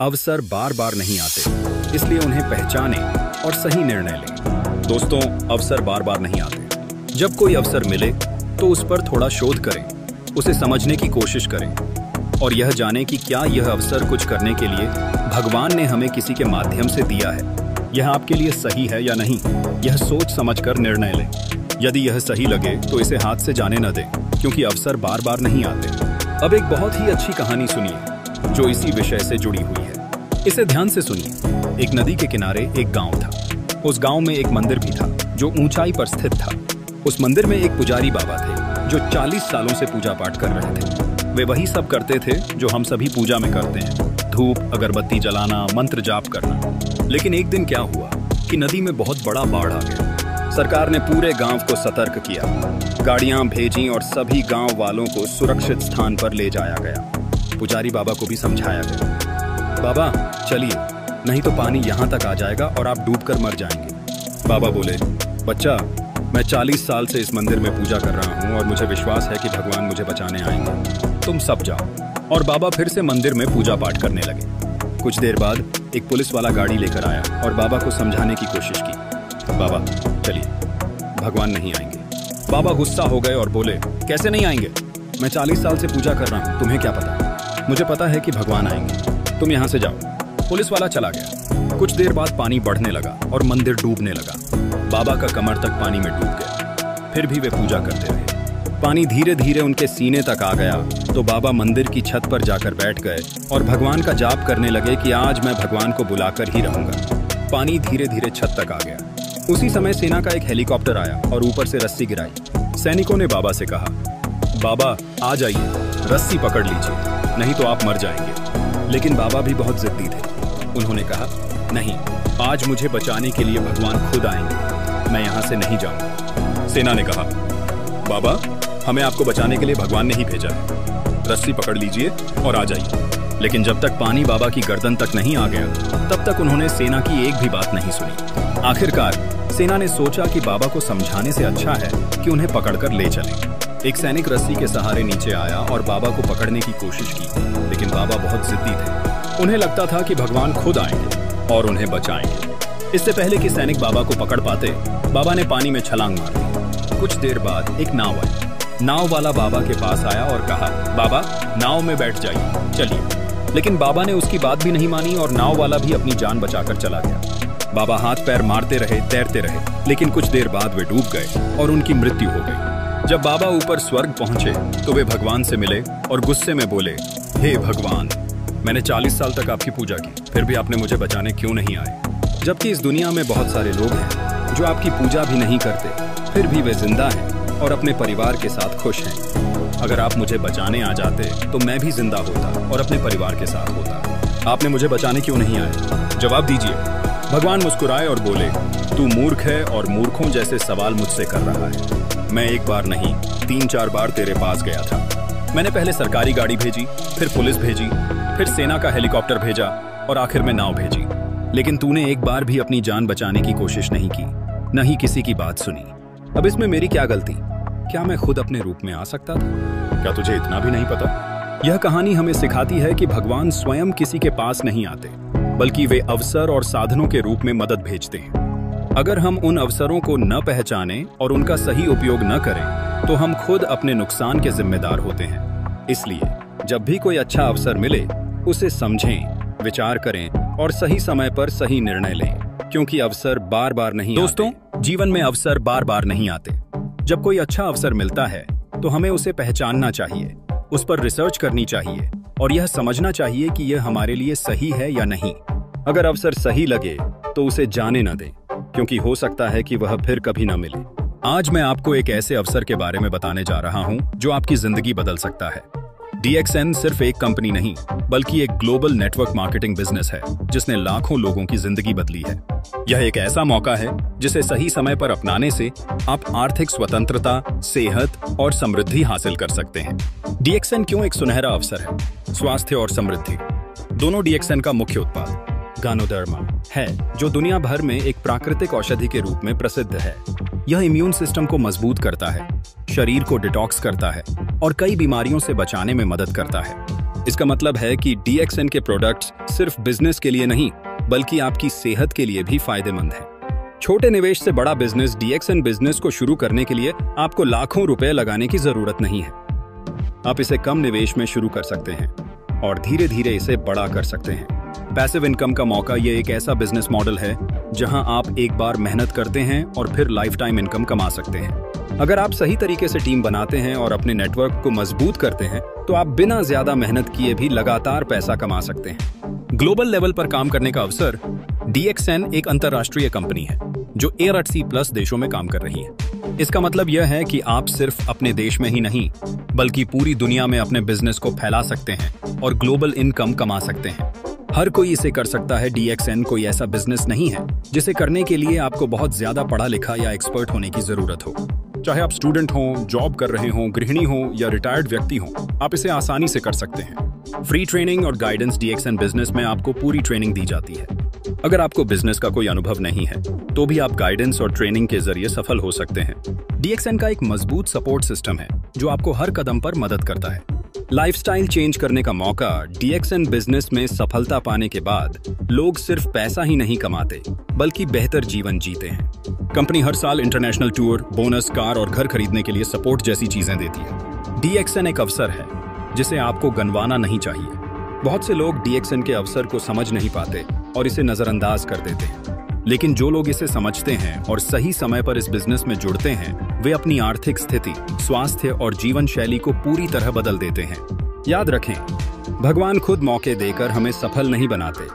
अवसर बार बार नहीं आते, इसलिए उन्हें पहचानें और सही निर्णय लें। दोस्तों, अवसर बार बार नहीं आते। जब कोई अवसर मिले तो उस पर थोड़ा शोध करें, उसे समझने की कोशिश करें और यह जानें कि क्या यह अवसर कुछ करने के लिए भगवान ने हमें किसी के माध्यम से दिया है। यह आपके लिए सही है या नहीं, यह सोच समझकर निर्णय लें। यदि यह सही लगे तो इसे हाथ से जाने न दें, क्योंकि अवसर बार बार नहीं आते। अब एक बहुत ही अच्छी कहानी सुनिए जो इसी विषय से जुड़ी हुई है। इसे ध्यान से सुनिए। एक नदी के किनारे एक गांव था। उस गांव में एक मंदिर भी था जो ऊंचाई पर स्थित था। उस मंदिर में एक पुजारी बाबा थे जो 40 सालों से पूजा पाठ कर रहे थे। वे वही सब करते थे जो हम सभी पूजा में करते हैं, धूप अगरबत्ती जलाना, मंत्र जाप करना। लेकिन एक दिन क्या हुआ कि नदी में बहुत बड़ा बाढ़ आ गया। सरकार ने पूरे गांव को सतर्क किया, गाड़ियां भेजी और सभी गांव वालों को सुरक्षित स्थान पर ले जाया गया। पुजारी बाबा को भी समझाया गया, बाबा चलिए, नहीं तो पानी यहाँ तक आ जाएगा और आप डूबकर मर जाएंगे। बाबा बोले, बच्चा, मैं 40 साल से इस मंदिर में पूजा कर रहा हूँ और मुझे विश्वास है कि भगवान मुझे बचाने आएंगे। तुम सब जाओ। और बाबा फिर से मंदिर में पूजा पाठ करने लगे। कुछ देर बाद एक पुलिस वाला गाड़ी लेकर आया और बाबा को समझाने की कोशिश की। बाबा चलिए, भगवान नहीं आएंगे। बाबा गुस्सा हो गए और बोले, कैसे नहीं आएंगे? मैं 40 साल से पूजा कर रहा हूँ, तुम्हें क्या पता? मुझे पता है कि भगवान आएंगे, तुम यहाँ से जाओ। पुलिस वाला चला गया। कुछ देर बाद पानी बढ़ने लगा और मंदिर डूबने लगा। बाबा का कमर तक पानी में डूब गया। फिर भी वे पूजा करते रहे। पानी धीरे धीरे उनके सीने तक आ गया तो बाबा मंदिर की छत पर जाकर बैठ गए और भगवान का जाप करने लगे कि आज मैं भगवान को बुलाकर ही रहूंगा। पानी धीरे धीरे छत तक आ गया। उसी समय सेना का एक हेलीकॉप्टर आया और ऊपर से रस्सी गिराई। सैनिकों ने बाबा से कहा, बाबा आ जाइए, रस्सी पकड़ लीजिए, नहीं तो आप मर जाएंगे। लेकिन बाबा भी बहुत जिद्दी थे। उन्होंने कहा, नहीं, आज मुझे बचाने के लिए भगवान खुद आएंगे, मैं यहाँ से नहीं जाऊंगा। सेना ने कहा, बाबा हमें आपको बचाने के लिए भगवान ने ही भेजा है, रस्सी पकड़ लीजिए और आ जाइए। लेकिन जब तक पानी बाबा की गर्दन तक नहीं आ गया तब तक उन्होंने सेना की एक भी बात नहीं सुनी। आखिरकार सेना ने सोचा कि बाबा को समझाने से अच्छा है कि उन्हें पकड़कर ले चलें। एक सैनिक रस्सी के सहारे नीचे आया और बाबा को पकड़ने की कोशिश की, लेकिन बाबा बहुत जिद्दी थे। उन्हें लगता था कि भगवान खुद आएंगे और उन्हें बचाएंगे। इससे पहले कि सैनिक बाबा को पकड़ पाते, बाबा ने पानी में छलांग मार दी। कुछ देर बाद एक नाव आई। नाव वाला बाबा के पास आया और कहा, बाबा नाव में बैठ जाइए, चलिए। लेकिन बाबा ने उसकी बात भी नहीं मानी और नाव वाला भी अपनी जान बचाकर चला गया। बाबा हाथ पैर मारते रहे, तैरते रहे, लेकिन कुछ देर बाद वे डूब गए और उनकी मृत्यु हो गई। जब बाबा ऊपर स्वर्ग पहुंचे तो वे भगवान से मिले और गुस्से में बोले, हे भगवान, मैंने 40 साल तक आपकी पूजा की, फिर भी आपने मुझे बचाने क्यों नहीं आए? जबकि इस दुनिया में बहुत सारे लोग हैं जो आपकी पूजा भी नहीं करते, फिर भी वे जिंदा हैं और अपने परिवार के साथ खुश हैं। अगर आप मुझे बचाने आ जाते तो मैं भी जिंदा होता और अपने परिवार के साथ होता। आपने मुझे बचाने क्यों नहीं आए? जवाब दीजिए। भगवान मुस्कुराए और बोले, तू मूर्ख है और मूर्खों जैसे सवाल मुझसे कर रहा है। मैं एक बार नहीं, 3-4 बार तेरे पास गया था। मैंने पहले सरकारी गाड़ी भेजी, फिर पुलिस भेजी, फिर सेना का हेलीकॉप्टर भेजा और आखिर में नाव भेजी। लेकिन तूने एक बार भी अपनी जान बचाने की कोशिश नहीं की, न ही किसी की बात सुनी। अब इसमें मेरी क्या गलती? क्या मैं खुद अपने रूप में आ सकता था? क्या तुझे इतना भी नहीं पता? यह कहानी हमें सिखाती है कि भगवान स्वयं किसी के पास नहीं आते, बल्कि वे अवसर और साधनों के रूप में मदद भेजते हैं। अगर हम उन अवसरों को न पहचानें और उनका सही उपयोग न करें तो हम खुद अपने नुकसान के जिम्मेदार होते हैं। इसलिए जब भी कोई अच्छा अवसर मिले उसे समझें, विचार करें और सही समय पर सही निर्णय लें, क्योंकि अवसर बार बार नहीं दोस्तों, जीवन में अवसर बार बार नहीं आते। जब कोई अच्छा अवसर मिलता है तो हमें उसे पहचानना चाहिए, उस पर रिसर्च करनी चाहिए और यह समझना चाहिए कि यह हमारे लिए सही है या नहीं। अगर अवसर सही लगे तो उसे जाने न दें, क्योंकि हो सकता है कि वह फिर कभी न मिले। आज मैं आपको एक ऐसे अवसर के बारे में बताने जा रहा हूं जो आपकी जिंदगी बदल सकता है। DXN सिर्फ एक कंपनी नहीं, बल्कि एक ग्लोबल नेटवर्क मार्केटिंग बिजनेस है जिसने लाखों लोगों की जिंदगी बदली है। यह एक ऐसा मौका है जिसे सही समय पर अपनाने से आप आर्थिक स्वतंत्रता, सेहत और समृद्धि हासिल कर सकते हैं। DXN क्यों एक सुनहरा अवसर है? स्वास्थ्य और समृद्धि दोनों DXN का मुख्य उत्पाद गानोडर्मा है, जो दुनिया भर में एक प्राकृतिक औषधि के रूप में प्रसिद्ध है। यह इम्यून सिस्टम को मजबूत करता है, शरीर को डिटॉक्स करता है और कई बीमारियों से बचाने में मदद करता है। इसका मतलब है कि DXN के प्रोडक्ट्स सिर्फ बिजनेस के लिए नहीं बल्कि आपकी सेहत के लिए भी फायदेमंद है। छोटे निवेश से बड़ा बिजनेस। DXN बिजनेस को शुरू करने के लिए आपको लाखों रुपए लगाने की जरूरत नहीं है। आप इसे कम निवेश में शुरू कर सकते हैं और धीरे धीरे इसे बड़ा कर सकते हैं। पैसिव इनकम का मौका। ये एक ऐसा बिजनेस मॉडल है जहां आप एक बार मेहनत करते हैं और फिर लाइफ टाइम इनकम कमा सकते हैं। अगर आप सही तरीके से टीम बनाते हैं और अपने नेटवर्क को मजबूत करते हैं तो आप बिना ज्यादा मेहनत किए भी लगातार पैसा कमा सकते हैं। ग्लोबल लेवल पर काम करने का अवसर। DXN एक अंतरराष्ट्रीय कंपनी है जो ARC+ देशों में काम कर रही है। इसका मतलब यह है कि आप सिर्फ अपने देश में ही नहीं बल्कि पूरी दुनिया में अपने बिजनेस को फैला सकते हैं और ग्लोबल इनकम कमा सकते हैं। हर कोई इसे कर सकता है। DXN कोई ऐसा बिजनेस नहीं है जिसे करने के लिए आपको बहुत ज्यादा पढ़ा लिखा या एक्सपर्ट होने की जरूरत हो। चाहे आप स्टूडेंट हों, जॉब कर रहे हों, गृहिणी हों या रिटायर्ड व्यक्ति हों, आप इसे आसानी से कर सकते हैं। फ्री ट्रेनिंग और गाइडेंस। DXN बिजनेस में आपको पूरी ट्रेनिंग दी जाती है। अगर आपको बिजनेस का कोई अनुभव नहीं है तो भी आप गाइडेंस और ट्रेनिंग के जरिए सफल हो सकते हैं। DXN का एक मजबूत सपोर्ट सिस्टम है जो आपको हर कदम पर मदद करता है। लाइफस्टाइल चेंज करने का मौका। DXN बिजनेस में सफलता पाने के बाद लोग सिर्फ पैसा ही नहीं कमाते बल्कि बेहतर जीवन जीते हैं। कंपनी हर साल इंटरनेशनल टूर, बोनस, कार और घर खरीदने के लिए सपोर्ट जैसी चीजें देती है। DXN एक अवसर है जिसे आपको गंवाना नहीं चाहिए। बहुत से लोग DXN के अवसर को समझ नहीं पाते और इसे नजरअंदाज कर देते हैं, लेकिन जो लोग इसे समझते हैं और सही समय पर इस बिजनेस में जुड़ते हैं वे अपनी आर्थिक स्थिति, स्वास्थ्य और जीवन शैली को पूरी तरह बदल देते हैं। याद रखें, भगवान खुद मौके देकर हमें सफल नहीं बनाते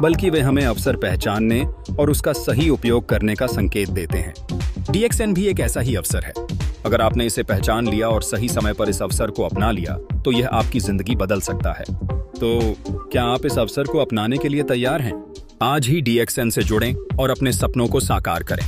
बल्कि वे हमें अवसर पहचानने और उसका सही उपयोग करने का संकेत देते हैं। DXN भी एक ऐसा ही अवसर है। अगर आपने इसे पहचान लिया और सही समय पर इस अवसर को अपना लिया तो यह आपकी जिंदगी बदल सकता है। तो क्या आप इस अवसर को अपनाने के लिए तैयार हैं? आज ही DXN से जुड़ें और अपने सपनों को साकार करें।